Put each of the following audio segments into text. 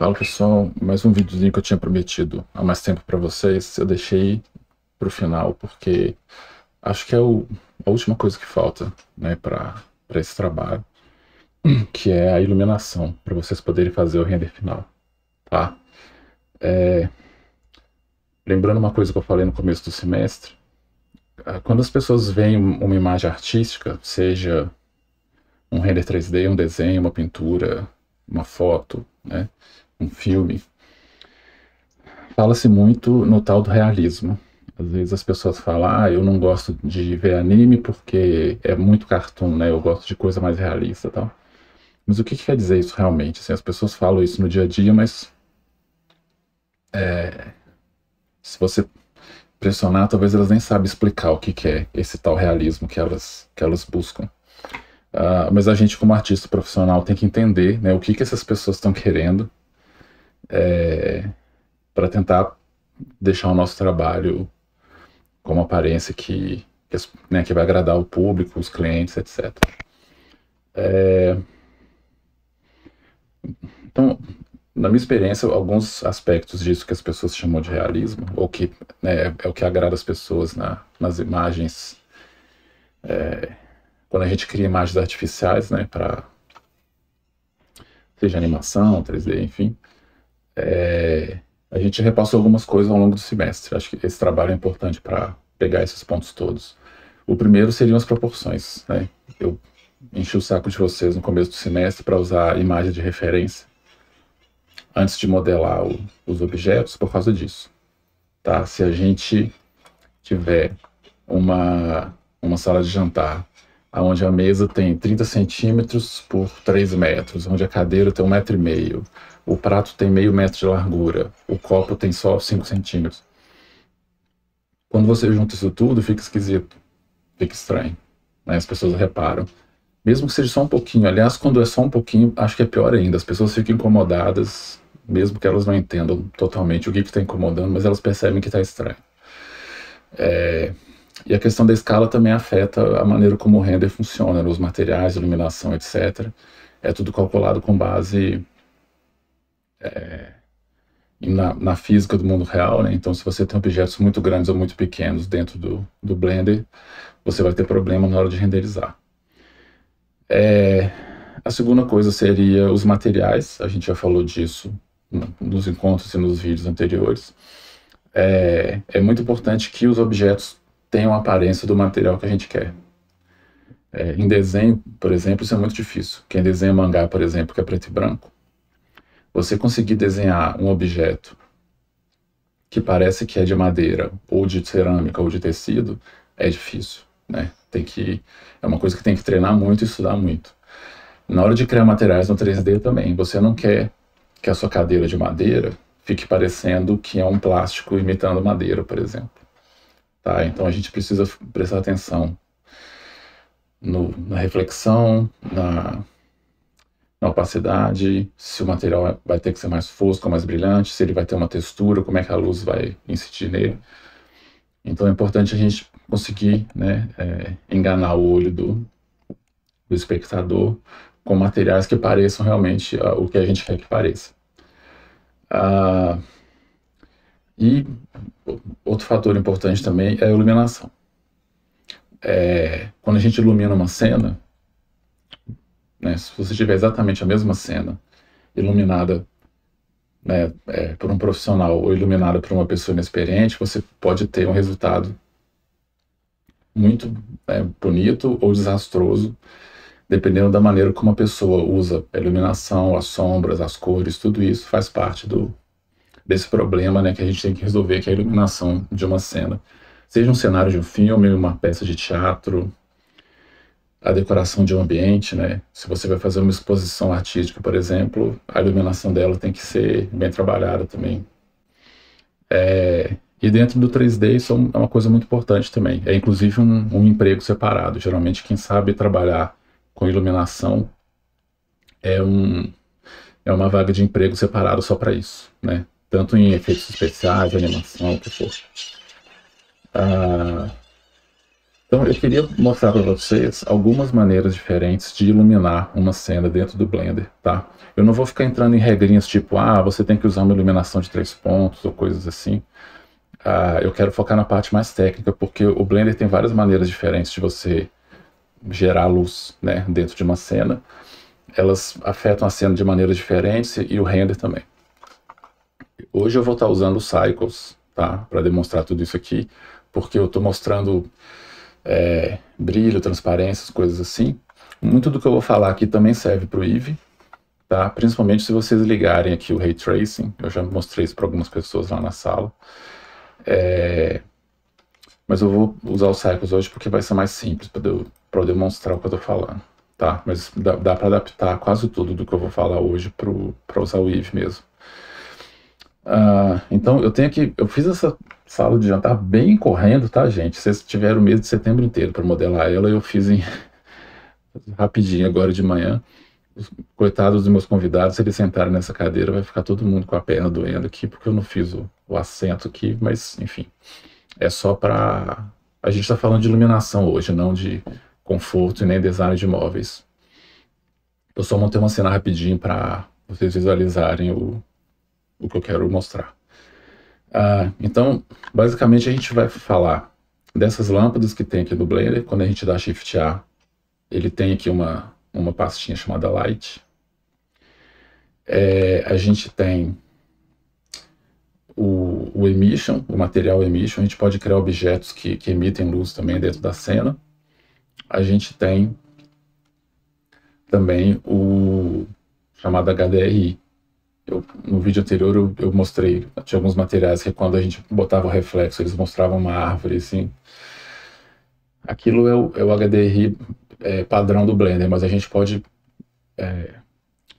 Fala pessoal, mais um videozinho que eu tinha prometido há mais tempo para vocês, eu deixei para o final porque acho que é a última coisa que falta, né, para esse trabalho, que é a iluminação, para vocês poderem fazer o render final, tá? Lembrando uma coisa que eu falei no começo do semestre, quando as pessoas veem uma imagem artística, seja um render 3D, um desenho, uma pintura, uma foto, né, um filme, fala-se muito no tal do realismo. Às vezes as pessoas falam, eu não gosto de ver anime porque é muito cartoon, né? Eu gosto de coisa mais realista e tal. Mas o que quer dizer isso realmente? Assim, as pessoas falam isso no dia a dia, mas se você pressionar, talvez elas nem sabem explicar o que é esse tal realismo que elas buscam. Mas a gente, como artista profissional, tem que entender, né, o que essas pessoas estão querendo para tentar deixar o nosso trabalho com uma aparência né, que vai agradar o público, os clientes, etc. Então, na minha experiência, alguns aspectos disso que as pessoas chamam de realismo, ou que, né, é o que agrada as pessoas nas imagens, quando a gente cria imagens artificiais, né, para seja animação, 3D, enfim, a gente repassou algumas coisas ao longo do semestre. Acho que esse trabalho é importante para pegar esses pontos todos. O primeiro seriam as proporções, né? Eu enchi o saco de vocês no começo do semestre para usar imagem de referência antes de modelar os objetos por causa disso, tá? Se a gente tiver uma sala de jantar onde a mesa tem 30 centímetros por 3 metros, onde a cadeira tem 1,5 m, o prato tem meio metro de largura, o copo tem só 5 centímetros. Quando você junta isso tudo, fica esquisito, fica estranho, né? As pessoas reparam. Mesmo que seja só um pouquinho. Aliás, quando é só um pouquinho, acho que é pior ainda. As pessoas ficam incomodadas, mesmo que elas não entendam totalmente o que está incomodando, mas elas percebem que está estranho. E a questão da escala também afeta a maneira como o render funciona, os materiais, iluminação, etc. É tudo calculado com base na física do mundo real, né? Então, se você tem objetos muito grandes ou muito pequenos dentro do Blender, você vai ter problema na hora de renderizar. A segunda coisa seria os materiais, a gente já falou disso nos encontros e nos vídeos anteriores. É muito importante que os objetos tenham a aparência do material que a gente quer. Em desenho, por exemplo, isso é muito difícil. Quem desenha mangá, por exemplo, que é preto e branco, você conseguir desenhar um objeto que parece que é de madeira, ou de cerâmica, ou de tecido, é difícil, né? É uma coisa que tem que treinar muito e estudar muito. Na hora de criar materiais no 3D também, você não quer que a sua cadeira de madeira fique parecendo que é um plástico imitando madeira, por exemplo. Tá? Então a gente precisa prestar atenção na reflexão, na opacidade, se o material vai ter que ser mais fosco ou mais brilhante, se ele vai ter uma textura, como é que a luz vai incidir nele. Então é importante a gente conseguir, né, enganar o olho do espectador com materiais que pareçam realmente o que a gente quer que pareça. E outro fator importante também é a iluminação. Quando a gente ilumina uma cena, né, se você tiver exatamente a mesma cena iluminada, né, por um profissional ou iluminada por uma pessoa inexperiente, você pode ter um resultado muito bonito ou desastroso, dependendo da maneira como a pessoa usa a iluminação, as sombras, as cores, tudo isso faz parte desse problema, né, que a gente tem que resolver, que é a iluminação de uma cena. Seja um cenário de um filme, uma peça de teatro, a decoração de um ambiente, né? Se você vai fazer uma exposição artística, por exemplo, a iluminação dela tem que ser bem trabalhada também. E dentro do 3D isso é uma coisa muito importante também. É inclusive um emprego separado. Geralmente quem sabe trabalhar com iluminação é uma vaga de emprego separado só para isso, né? Tanto em efeitos especiais, animação, o que for. Então eu queria mostrar para vocês algumas maneiras diferentes de iluminar uma cena dentro do Blender, tá? Eu não vou ficar entrando em regrinhas tipo, você tem que usar uma iluminação de 3 pontos ou coisas assim. Eu quero focar na parte mais técnica, porque o Blender tem várias maneiras diferentes de você gerar luz, né, dentro de uma cena. Elas afetam a cena de maneiras diferentes e o render também. Hoje eu vou estar usando o Cycles, tá, para demonstrar tudo isso aqui, porque eu estou mostrando brilho, transparências, coisas assim. Muito do que eu vou falar aqui também serve para o Eevee, tá? Principalmente se vocês ligarem aqui o Ray Tracing. Eu já mostrei isso para algumas pessoas lá na sala. Mas eu vou usar o Cycles hoje porque vai ser mais simples para eu demonstrar o que eu estou falando, tá? Mas dá para adaptar quase tudo do que eu vou falar hoje para usar o Eevee mesmo. Então eu fiz essa sala de jantar bem correndo, tá, gente? Vocês tiveram o mês de setembro inteiro para modelar ela, eu fiz rapidinho agora de manhã. Coitados dos meus convidados, se eles sentarem nessa cadeira, vai ficar todo mundo com a perna doendo aqui, porque eu não fiz o assento aqui, mas enfim, é só para... A gente está falando de iluminação hoje, não de conforto e nem design de móveis. Eu só montei uma cena rapidinho para vocês visualizarem o que eu quero mostrar. Então, basicamente a gente vai falar dessas lâmpadas que tem aqui do Blender. Quando a gente dá Shift A, ele tem aqui uma pastinha chamada Light. A gente tem o Emission, o material Emission. A gente pode criar objetos que emitem luz também dentro da cena. A gente tem também o chamado HDRI. No vídeo anterior eu mostrei, tinha alguns materiais que quando a gente botava o reflexo, eles mostravam uma árvore, assim. Aquilo é o HDRI padrão do Blender, mas a gente pode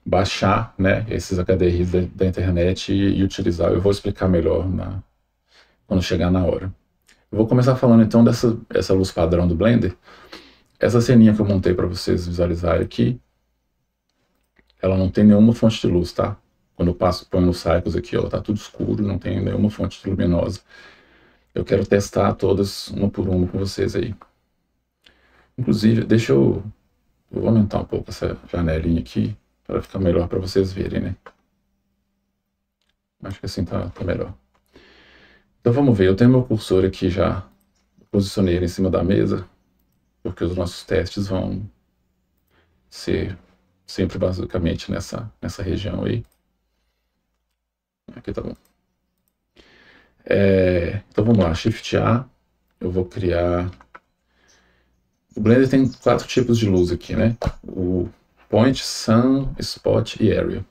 baixar, né, esses HDRIs da internet e utilizar. Eu vou explicar melhor quando chegar na hora. Eu vou começar falando então dessa luz padrão do Blender. Essa ceninha que eu montei para vocês visualizarem aqui, ela não tem nenhuma fonte de luz, tá? Quando eu ponho no Cycles aqui, ó, tá tudo escuro, não tem nenhuma fonte luminosa. Eu quero testar todas uma por uma com vocês aí. Inclusive, eu vou aumentar um pouco essa janelinha aqui, para ficar melhor para vocês verem, né? Acho que assim tá melhor. Então vamos ver, eu tenho meu cursor aqui já, posicionei ele em cima da mesa, porque os nossos testes vão ser sempre basicamente nessa região aí. Aqui tá bom. Então vamos lá, Shift A, eu vou criar... O Blender tem 4 tipos de luz aqui, né? O Point, Sun, Spot e Area.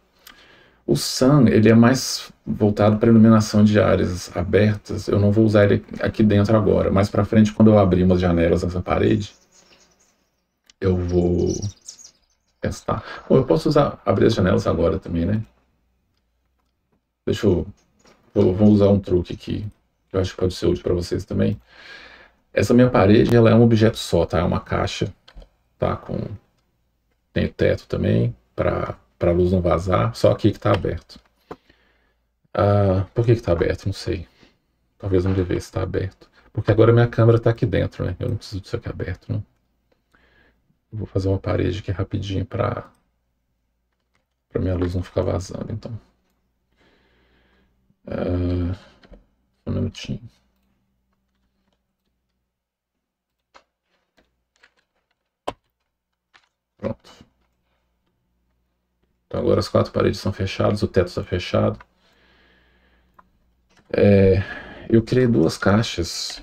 O Sun, ele é mais voltado para iluminação de áreas abertas. Eu não vou usar ele aqui dentro agora. Mais para frente, quando eu abrir umas janelas nessa parede, eu vou testar. Bom, eu posso abrir as janelas agora também, né? Vou usar um truque aqui, que eu acho que pode ser útil para vocês também. Essa minha parede, ela é um objeto só, tá? É uma caixa, tá? Tem o teto também, para a luz não vazar, só aqui que está aberto. Por que está aberto? Não sei. Talvez não devesse estar aberto. Porque agora minha câmera está aqui dentro, né? Eu não preciso disso aqui aberto, não. Eu vou fazer uma parede aqui rapidinho para minha luz não ficar vazando, então. Um minutinho. Pronto. Então agora as 4 paredes são fechadas, o teto está fechado. Eu criei 2 caixas.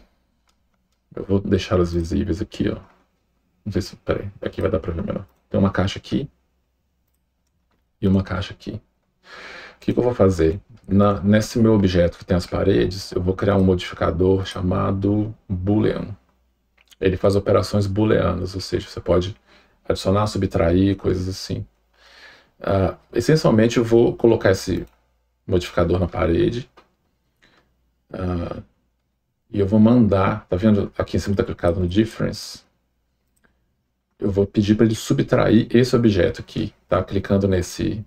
Eu vou deixá-las visíveis aqui, ó. Não sei se... Peraí, aqui vai dar para ver melhor. Tem uma caixa aqui e uma caixa aqui. O que eu vou fazer? Nesse meu objeto que tem as paredes, eu vou criar um modificador chamado Boolean. Ele faz operações booleanas, ou seja, você pode adicionar, subtrair, coisas assim. Essencialmente, eu vou colocar esse modificador na parede e eu vou mandar, tá vendo? Aqui em cima está clicado no Difference. Eu vou pedir para ele subtrair esse objeto aqui, tá? Clicando nesse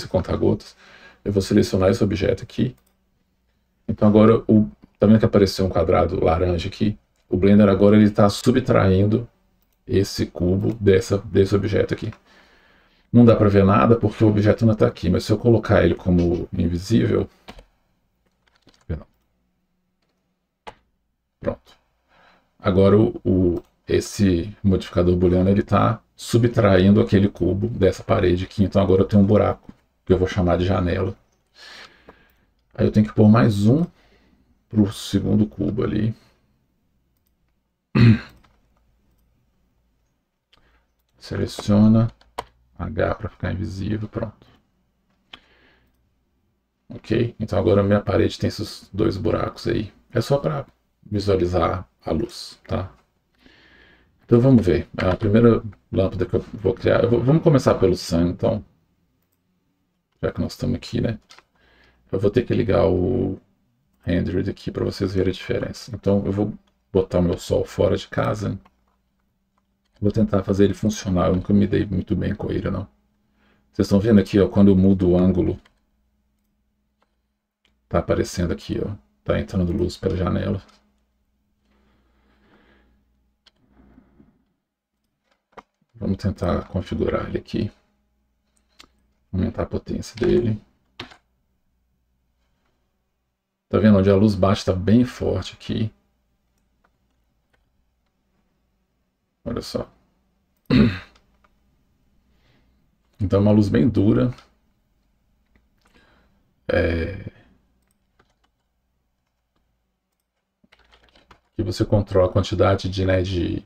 conta-gotas. Eu vou selecionar esse objeto aqui. Então agora, tá vendo que apareceu um quadrado laranja aqui? O Blender agora ele está subtraindo esse cubo desse objeto aqui. Não dá para ver nada porque o objeto não está aqui, mas se eu colocar ele como invisível... Pronto. Agora esse modificador booleano ele está subtraindo aquele cubo dessa parede aqui. Então agora eu tenho um buraco que eu vou chamar de janela. Aí eu tenho que pôr mais um para o segundo cubo ali. Seleciona H para ficar invisível, pronto. Ok, então agora a minha parede tem esses dois buracos aí. É só para visualizar a luz, tá? Então vamos ver. A primeira lâmpada que eu vou criar... vamos começar pelo sun, então. Já que nós estamos aqui, né? Eu vou ter que ligar o rendered aqui para vocês verem a diferença. Então eu vou botar o meu sol fora de casa. Vou tentar fazer ele funcionar. Eu nunca me dei muito bem com ele, não. Vocês estão vendo aqui, ó, quando eu mudo o ângulo, tá aparecendo aqui, ó. Tá entrando luz pela janela. Vamos tentar configurar ele aqui. Aumentar a potência dele. Tá vendo? Onde a luz bate tá bem forte aqui. Olha só. Então é uma luz bem dura. E você controla a quantidade de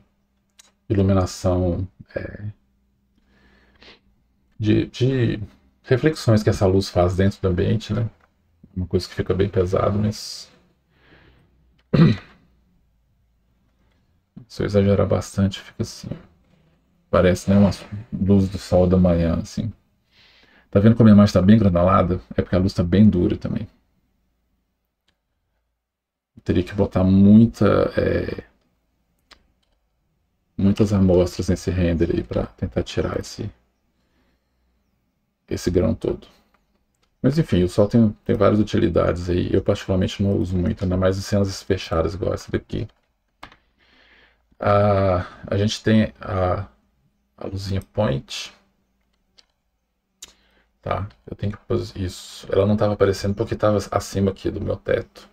iluminação, de reflexões que essa luz faz dentro do ambiente, né? Uma coisa que fica bem pesado, mas se eu exagerar bastante, fica assim. Parece, né, uma luz do sol da manhã, assim. Tá vendo como a imagem está bem granulada? É porque a luz está bem dura também. Eu teria que botar muitas amostras nesse render aí para tentar tirar esse grão todo. Mas enfim, o sol tem várias utilidades aí. Eu particularmente não uso muito, ainda mais em cenas fechadas igual essa daqui. A gente tem a luzinha point. Tá, eu tenho que fazer isso. Ela não estava aparecendo porque estava acima aqui do meu teto.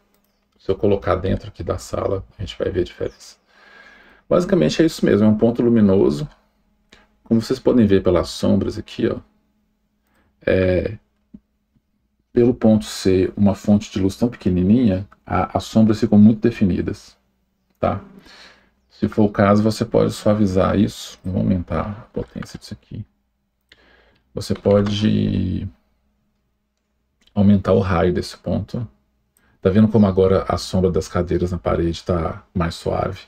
Se eu colocar dentro aqui da sala, a gente vai ver a diferença. Basicamente é isso mesmo, é um ponto luminoso. Como vocês podem ver pelas sombras aqui, ó, pelo ponto ser uma fonte de luz tão pequenininha, as sombras ficam muito definidas, tá? Se for o caso, você pode suavizar isso. Vou aumentar a potência disso aqui. Você pode aumentar o raio desse ponto. Tá vendo como agora a sombra das cadeiras na parede está mais suave?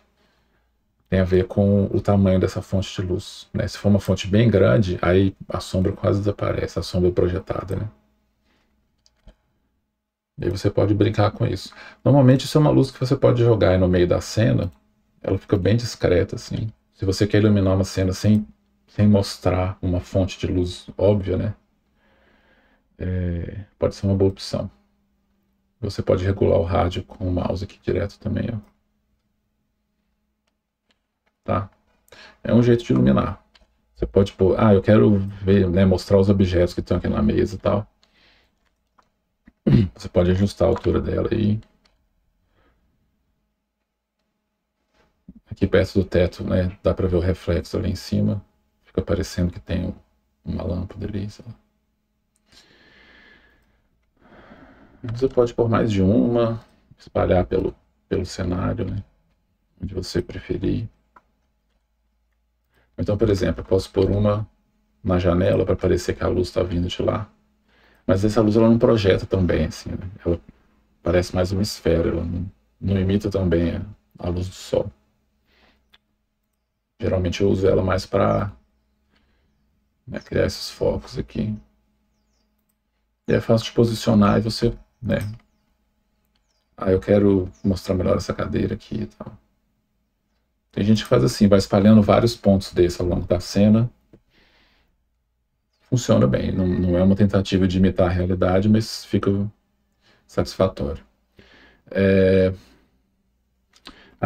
Tem a ver com o tamanho dessa fonte de luz, né? Se for uma fonte bem grande, aí a sombra quase desaparece, a sombra projetada, né? E aí você pode brincar com isso. Normalmente isso é uma luz que você pode jogar aí no meio da cena, ela fica bem discreta, assim. Se você quer iluminar uma cena sem mostrar uma fonte de luz óbvia, né? Pode ser uma boa opção. Você pode regular o rádio com o mouse aqui direto também, ó. Tá? É um jeito de iluminar. Você pode pôr, eu quero ver, né, mostrar os objetos que estão aqui na mesa e tal. Você pode ajustar a altura dela aí. Aqui perto do teto, né, dá para ver o reflexo ali em cima. Fica parecendo que tem uma lâmpada ali, sei lá. Você pode pôr mais de uma, espalhar pelo cenário, né, onde você preferir. Então, por exemplo, eu posso pôr uma na janela para parecer que a luz está vindo de lá. Mas essa luz ela não projeta tão bem assim, né? Ela parece mais uma esfera, ela não imita tão bem a luz do sol. Geralmente eu uso ela mais para, né, criar esses focos aqui. E é fácil de posicionar e você, né? Eu quero mostrar melhor essa cadeira aqui e tal. Tem gente que faz assim, vai espalhando vários pontos desse ao longo da cena. Funciona bem, não é uma tentativa de imitar a realidade, mas fica satisfatório.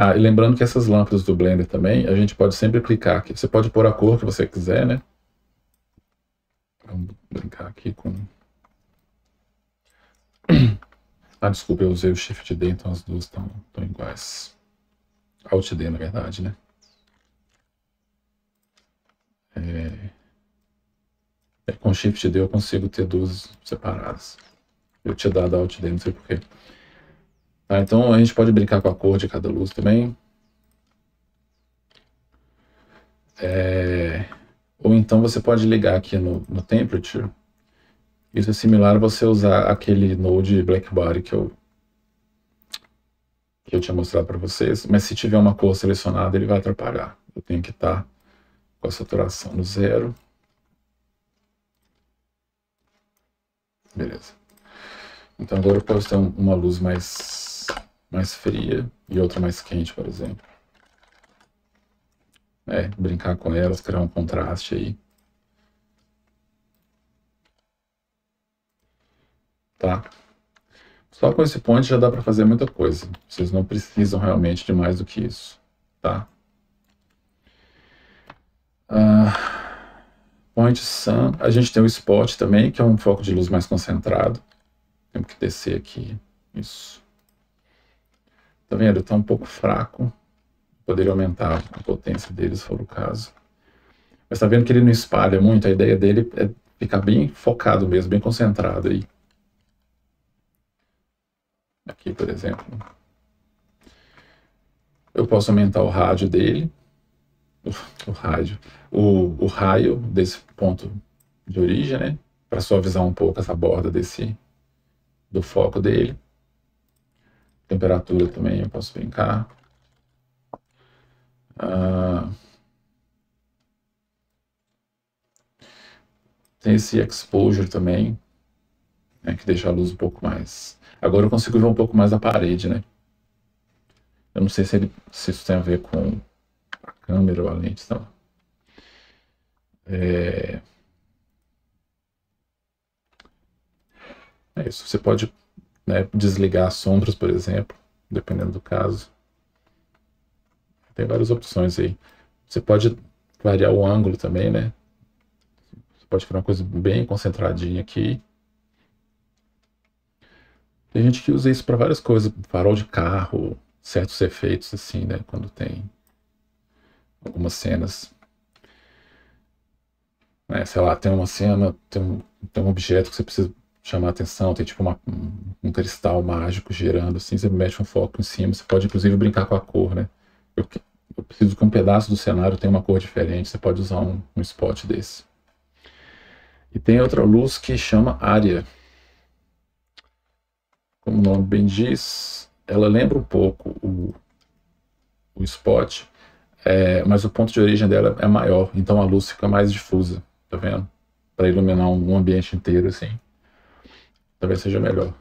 Ah, e lembrando que essas lâmpadas do Blender também, a gente pode sempre clicar aqui. Você pode pôr a cor que você quiser, né? Vamos brincar aqui com... Ah, desculpa, eu usei o Shift D, então as duas estão iguais. Alt D, na verdade, né? Com Shift D eu consigo ter duas separadas. Eu tinha dado Alt D, não sei porquê. Tá, então a gente pode brincar com a cor de cada luz também. Ou então você pode ligar aqui no Temperature. Isso é similar a você usar aquele Node Black Body que eu tinha mostrado para vocês, mas se tiver uma cor selecionada ele vai atrapalhar. Eu tenho que estar com a saturação no 0. Beleza. Então agora eu posso ter uma luz mais fria e outra mais quente, por exemplo. Brincar com elas, criar um contraste aí. Tá? Só com esse point já dá para fazer muita coisa. Vocês não precisam realmente de mais do que isso. Tá? Point Sun. A gente tem o Spot também, que é um foco de luz mais concentrado. Temos que descer aqui. Isso. Tá vendo? Está um pouco fraco. Poderia aumentar a potência dele, se for o caso. Mas tá vendo que ele não espalha muito? A ideia dele é ficar bem focado mesmo, bem concentrado aí. Aqui, por exemplo. Eu posso aumentar o rádio dele. O raio desse ponto de origem, né? Para suavizar um pouco essa borda do foco dele. Temperatura também eu posso brincar. Tem esse exposure também, né, que deixa a luz um pouco mais... Agora eu consigo ver um pouco mais a parede, né? Eu não sei se isso tem a ver com a câmera ou a lente, não. É isso. Você pode, né, desligar as sombras, por exemplo, dependendo do caso. Tem várias opções aí. Você pode variar o ângulo também, né? Você pode criar uma coisa bem concentradinha aqui. Tem gente que usa isso para várias coisas, farol de carro, certos efeitos assim, né? Quando tem algumas cenas, né? Sei lá, tem uma cena, tem um objeto que você precisa chamar a atenção, tem tipo um cristal mágico girando assim, você mete um foco em cima, você pode inclusive brincar com a cor, né? Eu preciso que um pedaço do cenário tenha uma cor diferente, você pode usar um spot desse. E tem outra luz que chama área. Como o nome bem diz, ela lembra um pouco o spot, mas o ponto de origem dela é maior, então a luz fica mais difusa, tá vendo? Para iluminar um ambiente inteiro assim, talvez seja melhor.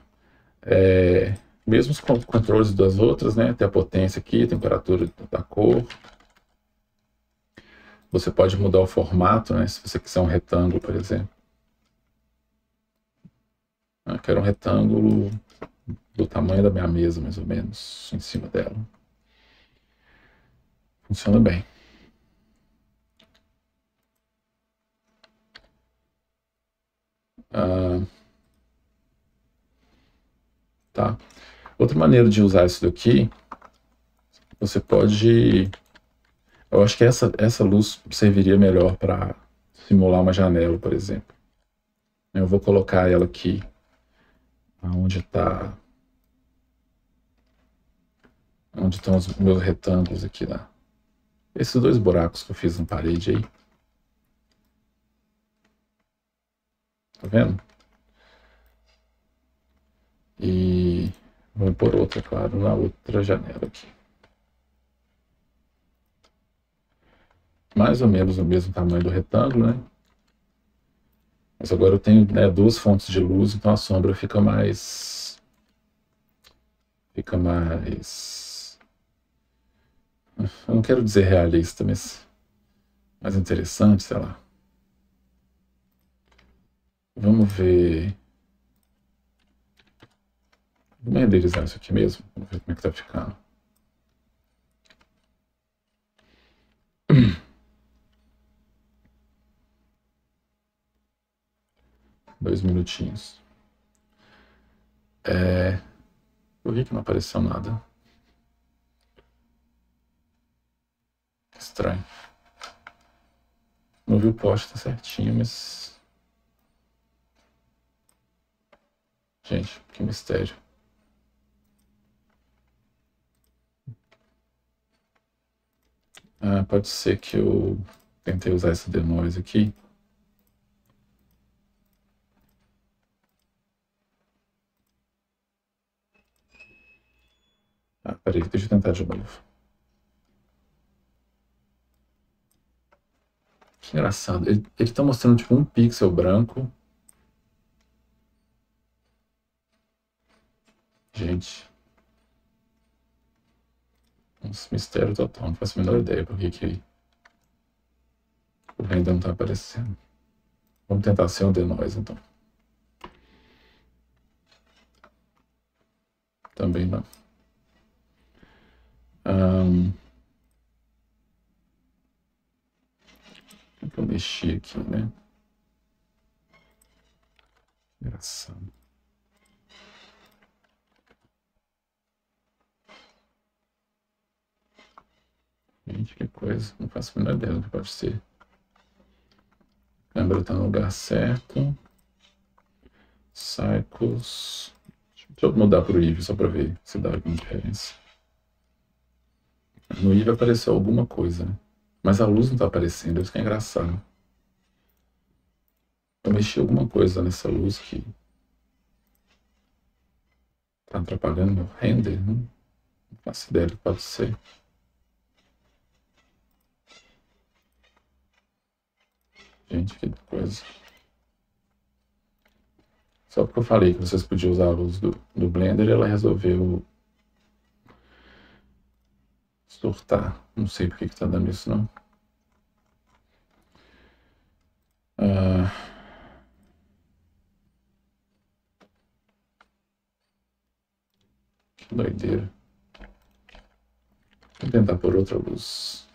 Mesmo os controles das outras, né? Tem a potência aqui, a temperatura da cor. Você pode mudar o formato, né? Se você quiser um retângulo, por exemplo. Eu quero um retângulo do tamanho da minha mesa, mais ou menos, em cima dela. Funciona bem. Tá. Outra maneira de usar isso daqui, você pode... Eu acho que essa luz serviria melhor para simular uma janela, por exemplo. Eu vou colocar ela aqui, onde estão os meus retângulos aqui, lá. Esses dois buracos que eu fiz na parede aí. Tá vendo? E vou pôr outra, claro, na outra janela aqui. Mais ou menos o mesmo tamanho do retângulo, né? Mas agora eu tenho, né, duas fontes de luz, então a sombra fica mais... Eu não quero dizer realista, mas mais interessante, sei lá. Vamos ver... Vamos renderizar isso aqui mesmo, vamos ver como é que tá ficando. 2 minutinhos. Por que não apareceu nada? Estranho. No viewport tá certinho, mas... Gente, que mistério. Pode ser que eu tentei usar essa denoise aqui. Peraí, deixa eu tentar de novo. Que engraçado. Ele tá mostrando tipo um pixel branco. Gente. Nossa, mistério total. Não faço a menor ideia por que o render não tá aparecendo. Vamos tentar ser um denoise, então. Também não. O que eu mexi aqui, né? Engraçado. Gente, que coisa. Não faço a menor ideia do que pode ser. A câmera tá no lugar certo. Cycles. Deixa eu mudar pro Eve só pra ver se dá alguma diferença. No Eve apareceu alguma coisa, né? Mas a luz não tá aparecendo, isso que é engraçado. Eu mexi alguma coisa nessa luz que tá atrapalhando meu render. Não faço ideia do que pode ser. Gente, que coisa. Só porque eu falei que vocês podiam usar a luz do Blender, ela resolveu surtar. Não sei por que tá dando isso, não. Que doideira. Vou tentar por outra luz.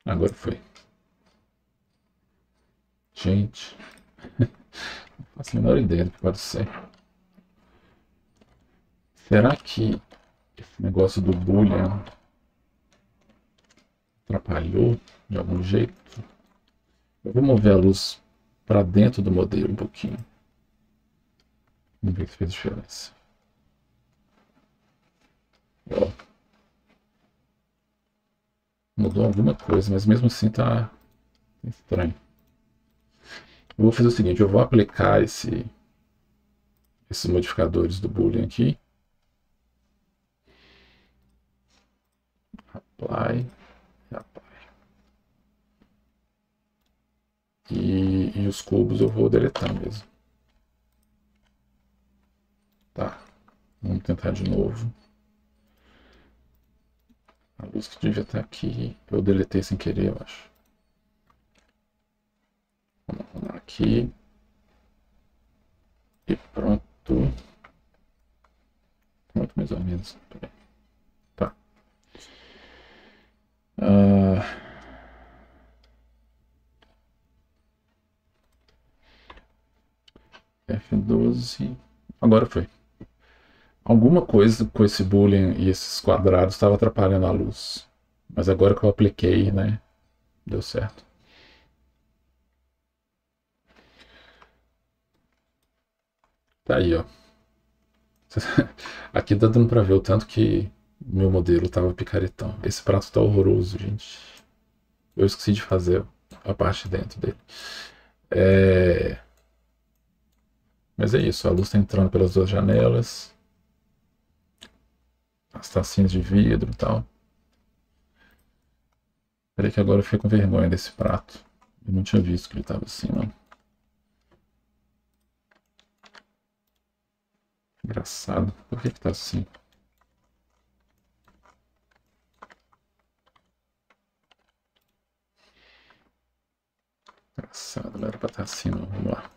Agora foi. Gente, não faço a menor ideia do que pode ser. Será que esse negócio do Boolean atrapalhou de algum jeito? Eu vou mover a luz para dentro do modelo um pouquinho. Vamos ver se fez diferença. Ó, mudou alguma coisa, mas mesmo assim tá estranho. Eu vou fazer o seguinte, eu vou aplicar esses modificadores do Boolean aqui. Apply. E os cubos eu vou deletar mesmo. Tá, vamos tentar de novo. A luz que devia estar aqui, eu deletei sem querer, eu acho. Vamos arrumar aqui. E pronto. Pronto, mais ou menos. Peraí. Tá. F12. Agora foi. Alguma coisa com esse boolean e esses quadrados estava atrapalhando a luz. Mas agora que eu apliquei, né? Deu certo. Tá aí, ó. Aqui tá dando pra ver o tanto que meu modelo tava picaretão. Esse prato tá horroroso, gente. Eu esqueci de fazer a parte dentro dele. Mas é isso, a luz tá entrando pelas duas janelas. As tacinhas de vidro e tal. Peraí que agora eu fiquei com vergonha desse prato. Eu não tinha visto que ele tava assim, não. Engraçado. Por que tá assim? Engraçado, não era pra estar assim, não. Vamos lá.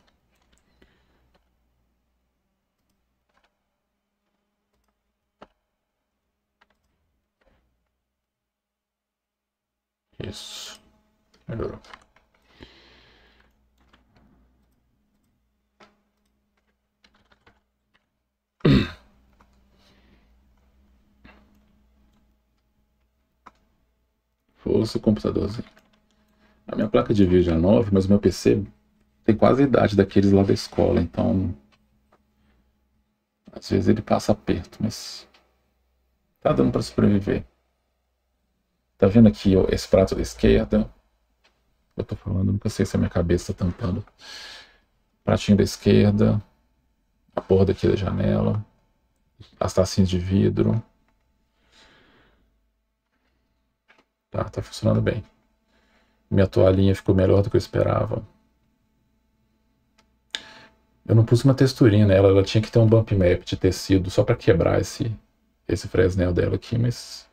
Isso. Melhorou. Força, computadorzinho. A minha placa de vídeo é nova, mas o meu PC tem quase a idade daqueles lá da escola, então às vezes ele passa aperto, mas tá dando para sobreviver. Tá vendo aqui ó, esse prato da esquerda? Eu tô falando, nunca sei se a minha cabeça tá tampando. Pratinho da esquerda, a porra daqui da janela, as tacinhas de vidro. Tá funcionando bem. Minha toalhinha ficou melhor do que eu esperava. Eu não pus uma texturinha nela, ela tinha que ter um bump map de tecido só para quebrar esse Fresnel dela aqui, mas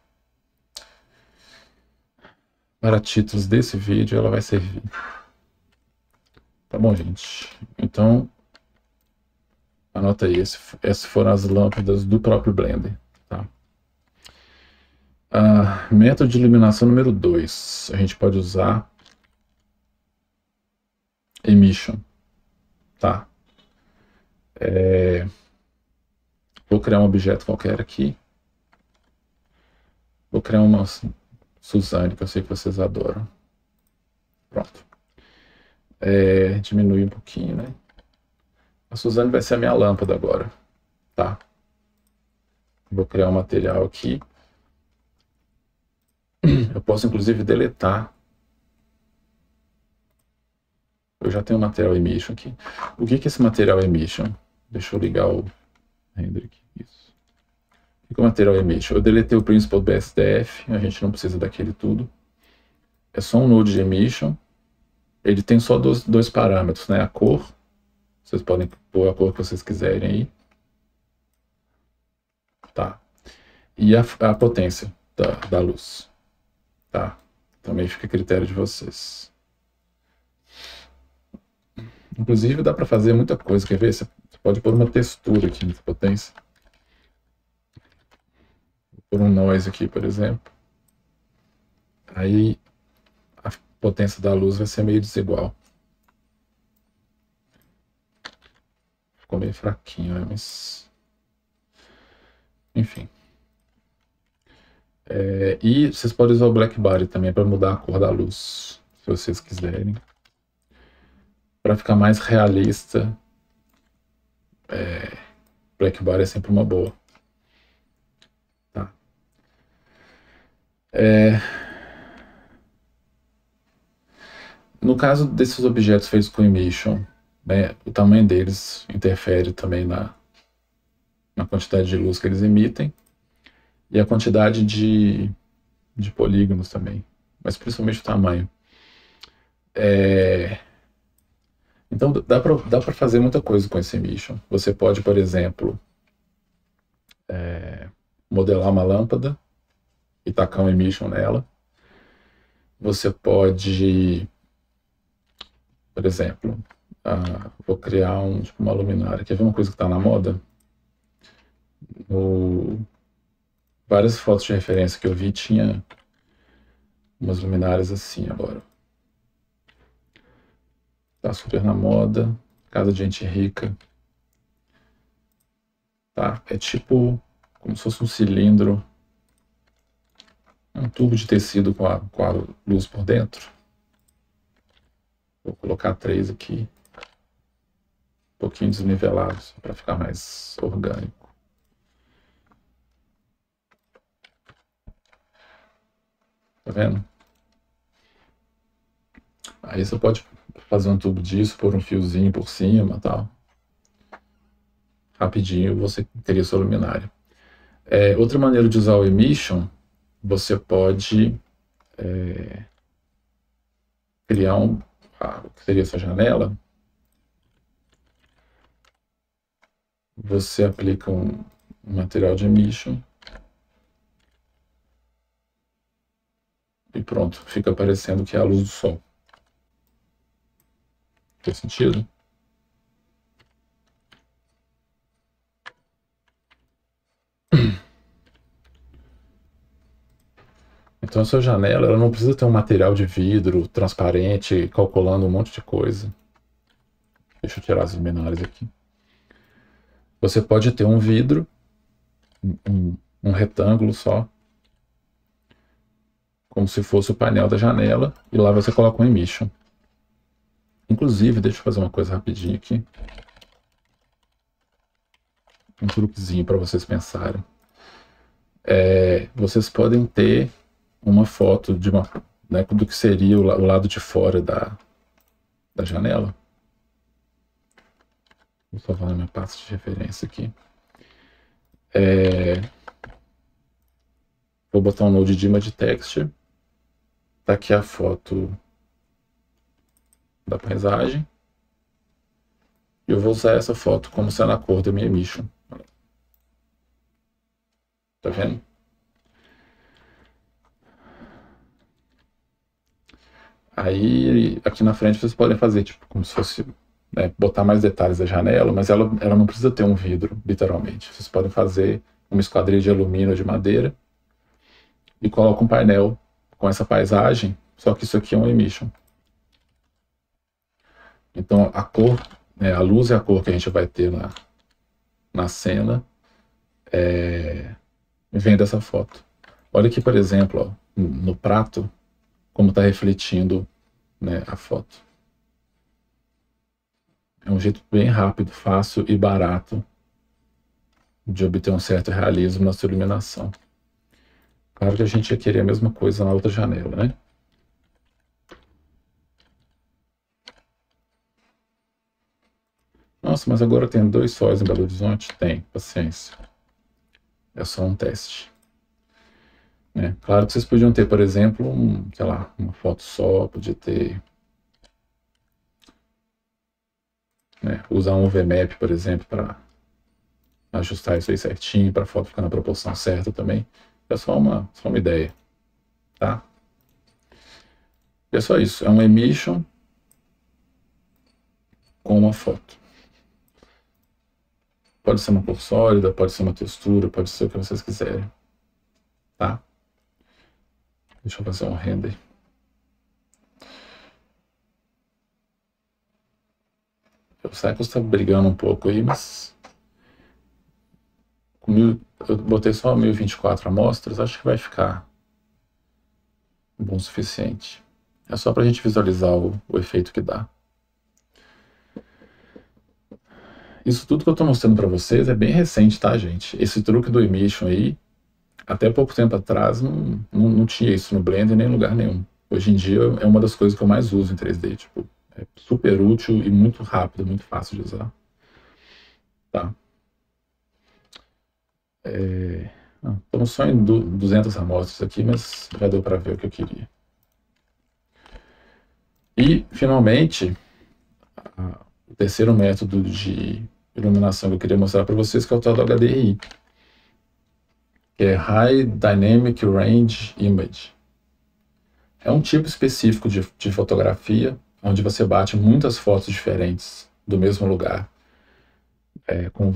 para títulos desse vídeo ela vai servir. Tá bom, gente? Então, anota aí, essas foram as lâmpadas do próprio Blender, tá? Método de iluminação número 2. A gente pode usar Emission, tá? Vou criar um objeto qualquer aqui. Vou criar uma Suzane, que eu sei que vocês adoram. Pronto. Diminuir um pouquinho, né? A Suzane vai ser a minha lâmpada agora, tá? Vou criar um material aqui. Eu posso, inclusive, deletar. Eu já tenho um material emission aqui. O que é esse material emission? Deixa eu ligar o render aqui. Isso. O que é o material emission? Eu deletei o principal BSDF, a gente não precisa daquele tudo. É só um node de emission. Ele tem só dois parâmetros, né? A cor. Vocês podem pôr a cor que vocês quiserem aí. Tá. E a potência da luz. Tá. Também fica a critério de vocês. Inclusive dá para fazer muita coisa. Quer ver? Você pode pôr uma textura aqui nessa potência. Vou pôr um noise aqui, por exemplo. Aí a potência da luz vai ser meio desigual. Ficou meio fraquinho, né? Mas... enfim. E vocês podem usar o Black Body também para mudar a cor da luz, se vocês quiserem. Para ficar mais realista, Black Body é sempre uma boa. Tá. No caso desses objetos feitos com emission, né, o tamanho deles interfere também na quantidade de luz que eles emitem e a quantidade de polígonos também, mas principalmente o tamanho. Então dá para fazer muita coisa com esse emission. Você pode, por exemplo, modelar uma lâmpada e tacar um emission nela. Você pode, por exemplo, vou criar tipo uma luminária. Quer ver uma coisa que está na moda? Várias fotos de referência que eu vi tinha umas luminárias assim agora. Tá super na moda, casa de gente rica. Tá? É tipo como se fosse um cilindro, um tubo de tecido com a luz por dentro. Vou colocar 3 aqui, um pouquinho desnivelados para ficar mais orgânico. Tá vendo? Aí você pode fazer um tubo disso, pôr um fiozinho por cima, tal. Rapidinho você teria sua luminária. Outra maneira de usar o emission, você pode criar o que seria essa janela. Você aplica um material de emission e pronto, fica parecendo que é a luz do sol. Faz sentido? Então a sua janela ela não precisa ter um material de vidro transparente, calculando um monte de coisa. Deixa eu tirar as luminárias aqui. Você pode ter um vidro, um retângulo só, como se fosse o painel da janela, e lá você coloca um emission. Inclusive, deixa eu fazer uma coisa rapidinho aqui. Um truquezinho para vocês pensarem. Vocês podem ter uma foto de né, do que seria o lado de fora da janela. Vou salvar na minha pasta de referência aqui. Vou botar um node de image texture. Tá aqui a foto da paisagem. E eu vou usar essa foto como sendo a cor da minha emission. Tá vendo? Aí, aqui na frente, vocês podem fazer, tipo, como se fosse, né, botar mais detalhes da janela, mas ela não precisa ter um vidro, literalmente. Vocês podem fazer uma esquadrilha de alumínio ou de madeira e coloca um painel com essa paisagem, só que isso aqui é um emission. Então, a cor, né, a luz e a cor que a gente vai ter na cena vem dessa foto. Olha aqui, por exemplo, ó, no prato, como está refletindo, né, a foto. É um jeito bem rápido, fácil e barato de obter um certo realismo na sua iluminação. Claro que a gente ia querer a mesma coisa na outra janela, né? Nossa, mas agora tem 2 sóis em Belo Horizonte? Tem, paciência. É só um teste. Né? Claro que vocês podiam ter, por exemplo, sei lá, uma foto só, podia ter... Né, usar um VMAP, por exemplo, para ajustar isso aí certinho, para a foto ficar na proporção certa também. É só uma ideia, tá? E é só isso, é um emission com uma foto. Pode ser uma cor sólida, pode ser uma textura, pode ser o que vocês quiserem, tá? Deixa eu fazer um render. O Cycles está brigando um pouco aí, mas eu botei só 1024 amostras, acho que vai ficar bom o suficiente. É só para a gente visualizar o efeito que dá. Isso tudo que eu estou mostrando para vocês é bem recente, tá, gente? Esse truque do emission aí, até pouco tempo atrás, não tinha isso no Blender nem em lugar nenhum. Hoje em dia é uma das coisas que eu mais uso em 3D, tipo, é super útil e muito rápido, muito fácil de usar. Tá? Estamos só em 200 amostras aqui, mas já deu para ver o que eu queria. E, finalmente, o terceiro método de iluminação que eu queria mostrar para vocês, que é o tal do HDRI, que é High Dynamic Range Image. É um tipo específico de fotografia, onde você bate muitas fotos diferentes do mesmo lugar, com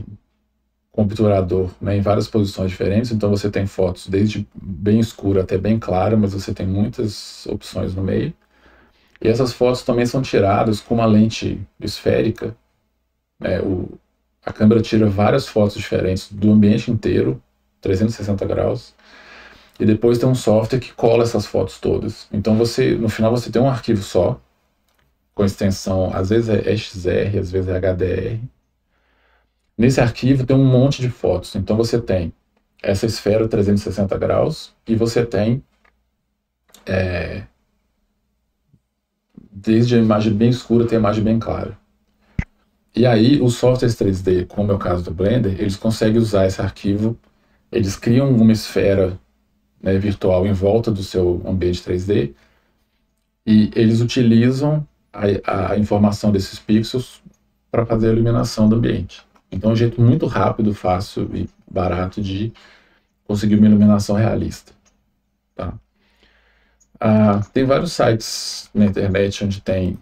obturador, né, em várias posições diferentes. Então você tem fotos desde bem escura até bem clara, mas você tem muitas opções no meio. E essas fotos também são tiradas com uma lente esférica. A câmera tira várias fotos diferentes do ambiente inteiro, 360 graus, e depois tem um software que cola essas fotos todas. Então no final você tem um arquivo só, com extensão, às vezes é XR, às vezes é HDR. Nesse arquivo tem um monte de fotos. Então você tem essa esfera 360 graus e você tem desde a imagem bem escura até a imagem bem clara. E aí os softwares 3D, como é o caso do Blender, eles conseguem usar esse arquivo, eles criam uma esfera, né, virtual em volta do seu ambiente 3D e eles utilizam a informação desses pixels para fazer a iluminação do ambiente. Então é um jeito muito rápido, fácil e barato de conseguir uma iluminação realista. Tá? Tem vários sites na internet onde tem...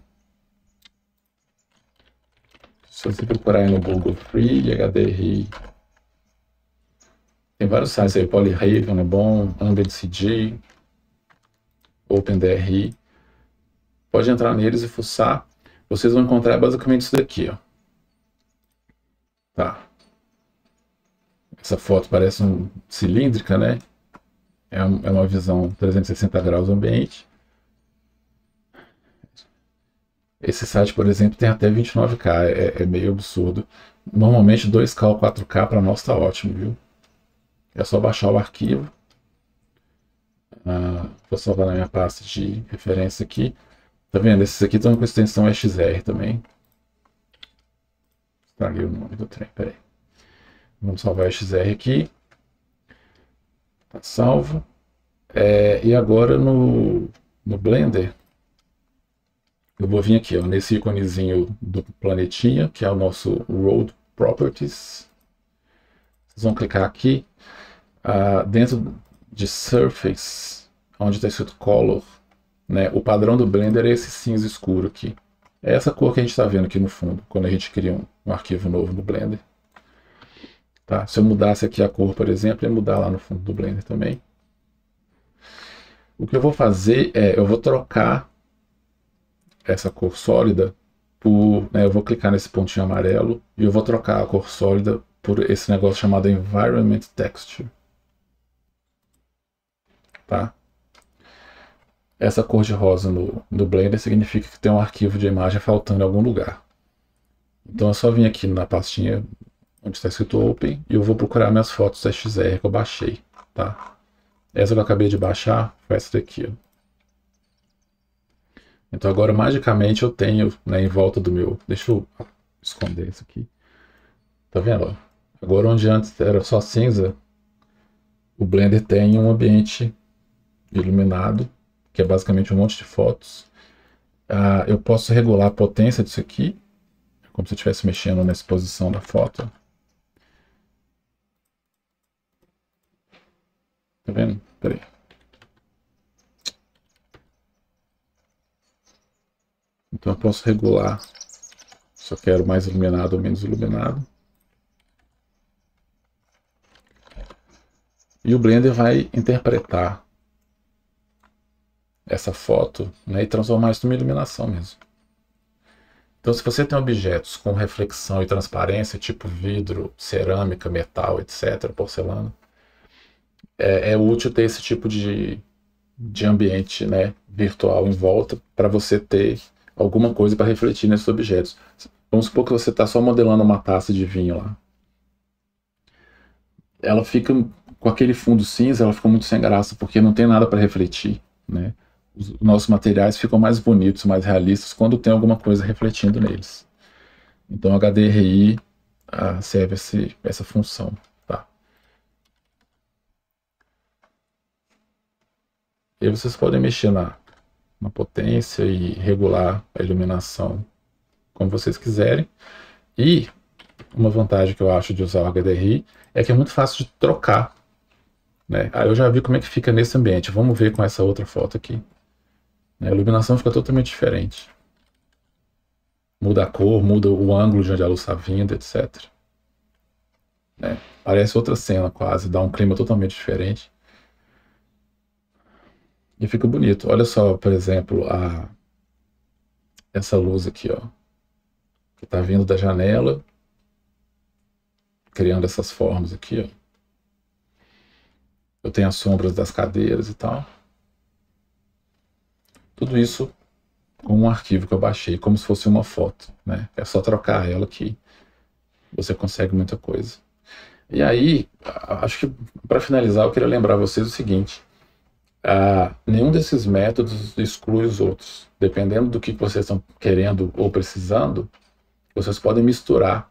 Se você procurar aí no Google Free, HDRI, tem vários sites aí, Polyhaven é bom, Ambient CG, OpenDRI. Pode entrar neles e fuçar. Vocês vão encontrar basicamente isso daqui, ó. Tá. Essa foto parece cilíndrica, né? É uma visão 360 graus do ambiente. Esse site, por exemplo, tem até 29K, é meio absurdo. Normalmente 2K ou 4K para nós tá ótimo, viu? É só baixar o arquivo. Vou salvar na minha pasta de referência aqui. Tá vendo? Esses aqui estão com extensão XR também. Estraguei o nome do trem, peraí. Vamos salvar o XR aqui. Tá salvo. E agora no Blender, eu vou vir aqui, ó, nesse íconezinho do planetinha, que é o nosso Road Properties. Vocês vão clicar aqui. Dentro de Surface, onde está escrito Color, né, o padrão do Blender é esse cinza escuro aqui. É essa cor que a gente está vendo aqui no fundo, quando a gente cria um arquivo novo no Blender. Tá? Se eu mudasse aqui a cor, por exemplo, ia mudar lá no fundo do Blender também. O que eu vou fazer eu vou trocar essa cor sólida por... eu vou clicar nesse pontinho amarelo e eu vou trocar a cor sólida por esse negócio chamado Environment Texture. Tá? Essa cor de rosa no Blender significa que tem um arquivo de imagem faltando em algum lugar. Então é só vir aqui na pastinha onde está escrito Open e eu vou procurar minhas fotos XR que eu baixei. Tá? Essa que eu acabei de baixar foi essa daqui. Ó. Então agora magicamente eu tenho, né, em volta do meu... Deixa eu esconder isso aqui. Tá vendo? Ó? Agora onde antes era só cinza, o Blender tem um ambiente iluminado, que é basicamente um monte de fotos. Eu posso regular a potência disso aqui, como se eu estivesse mexendo na exposição da foto. Tá vendo? Peraí. Então eu posso regular se eu quero mais iluminado ou menos iluminado. E o Blender vai interpretar essa foto, né, e transformar isso numa iluminação mesmo. Então se você tem objetos com reflexão e transparência, tipo vidro, cerâmica, metal, etc., porcelana, é útil ter esse tipo de ambiente, né, virtual em volta para você ter alguma coisa para refletir nesses objetos. Vamos supor que você está só modelando uma taça de vinho lá. Ela fica com aquele fundo cinza, ela fica muito sem graça, porque não tem nada para refletir, né? Os nossos materiais ficam mais bonitos, mais realistas, quando tem alguma coisa refletindo neles. Então, o HDRI serve essa função. Tá? E aí vocês podem mexer na potência e regular a iluminação como vocês quiserem. E uma vantagem que eu acho de usar o HDRI é que é muito fácil de trocar. Né? Eu já vi como é que fica nesse ambiente. Vamos ver com essa outra foto aqui. A iluminação fica totalmente diferente. Muda a cor, muda o ângulo de onde a luz está vindo, etc. Né? Parece outra cena quase, dá um clima totalmente diferente. E fica bonito. Olha só, por exemplo, essa luz aqui, ó, que está vindo da janela, criando essas formas aqui, ó. Eu tenho as sombras das cadeiras e tal. Tudo isso com um arquivo que eu baixei, como se fosse uma foto, né? É só trocar ela que você consegue muita coisa. E aí, acho que para finalizar, eu queria lembrar vocês o seguinte: nenhum desses métodos exclui os outros. Dependendo do que vocês estão querendo ou precisando, vocês podem misturar.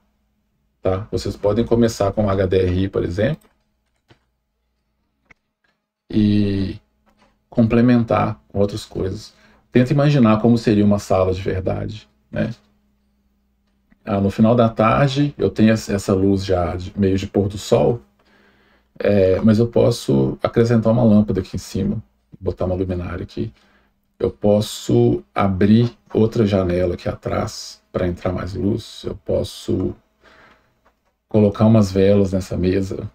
Tá? Vocês podem começar com HDRI, por exemplo, e complementar com outras coisas. Tenta imaginar como seria uma sala de verdade, né? No final da tarde eu tenho essa luz já meio de pôr do sol, mas eu posso acrescentar uma lâmpada aqui em cima, botar uma luminária aqui. Eu posso abrir outra janela aqui atrás para entrar mais luz. Eu posso colocar umas velas nessa mesa,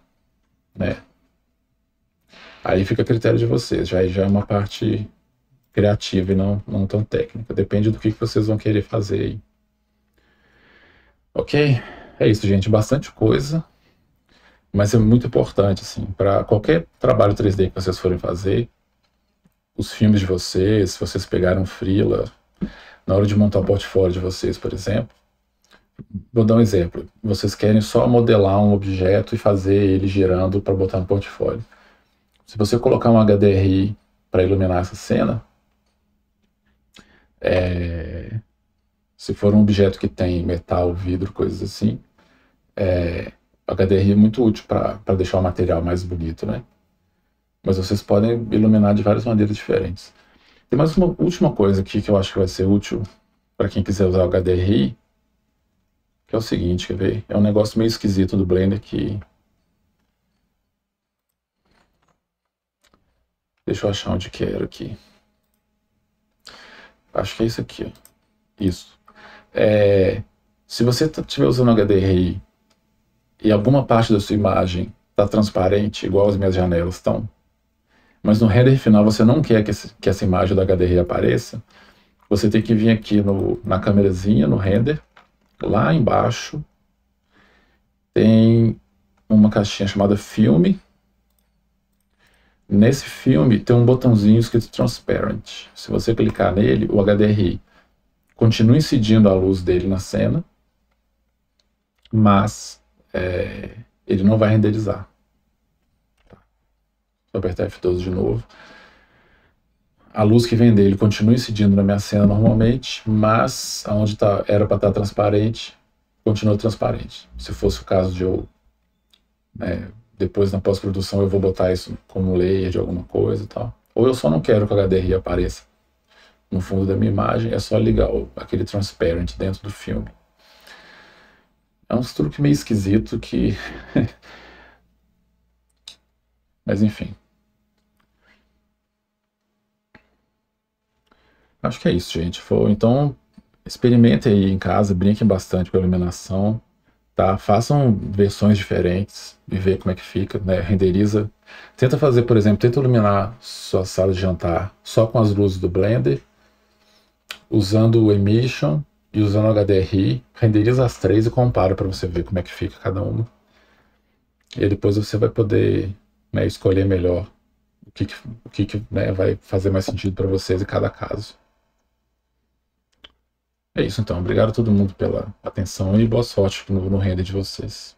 né? Aí fica a critério de vocês, já é uma parte criativa e não tão técnica. Depende do que vocês vão querer fazer aí. Ok? É isso, gente. Bastante coisa. Mas é muito importante, assim, para qualquer trabalho 3D que vocês forem fazer, os filmes de vocês, se vocês pegaram um freela, na hora de montar o portfólio de vocês, por exemplo, vou dar um exemplo. Vocês querem só modelar um objeto e fazer ele girando para botar no portfólio. Se você colocar um HDRI para iluminar essa cena, se for um objeto que tem metal, vidro, coisas assim, o HDRI é muito útil para deixar o material mais bonito, né? Mas vocês podem iluminar de várias maneiras diferentes. Tem mais uma última coisa aqui que eu acho que vai ser útil para quem quiser usar o HDRI, que é o seguinte, quer ver? É um negócio meio esquisito do Blender que... Deixa eu achar onde que era aqui. Acho que é isso aqui, ó. Isso. Se você estiver usando o HDRI e alguma parte da sua imagem está transparente, igual as minhas janelas estão, mas no render final você não quer que essa imagem do HDRI apareça, você tem que vir aqui na câmerazinha, no render, lá embaixo, tem uma caixinha chamada Filme. Nesse filme tem um botãozinho escrito Transparent. Se você clicar nele, o HDRI continua incidindo a luz dele na cena, mas ele não vai renderizar. Vou apertar F12 de novo. A luz que vem dele continua incidindo na minha cena normalmente, mas aonde era para estar transparente, continua transparente. Se fosse o caso de eu, depois na pós-produção eu vou botar isso como layer de alguma coisa e tal. Ou eu só não quero que o HDRI apareça no fundo da minha imagem, é só ligar aquele transparent dentro do filme. É um truque meio esquisito que... Mas enfim. Acho que é isso, gente. Então, experimentem aí em casa, brinquem bastante com a iluminação, tá? Façam versões diferentes e ver como é que fica, né? Renderiza. Tenta fazer, por exemplo, tenta iluminar sua sala de jantar só com as luzes do Blender, usando o Emission e usando o HDRI. Renderiza as três e compara para você ver como é que fica cada uma. E depois você vai poder, escolher melhor o que vai fazer mais sentido para vocês em cada caso. É isso então, obrigado a todo mundo pela atenção e boa sorte no render de vocês.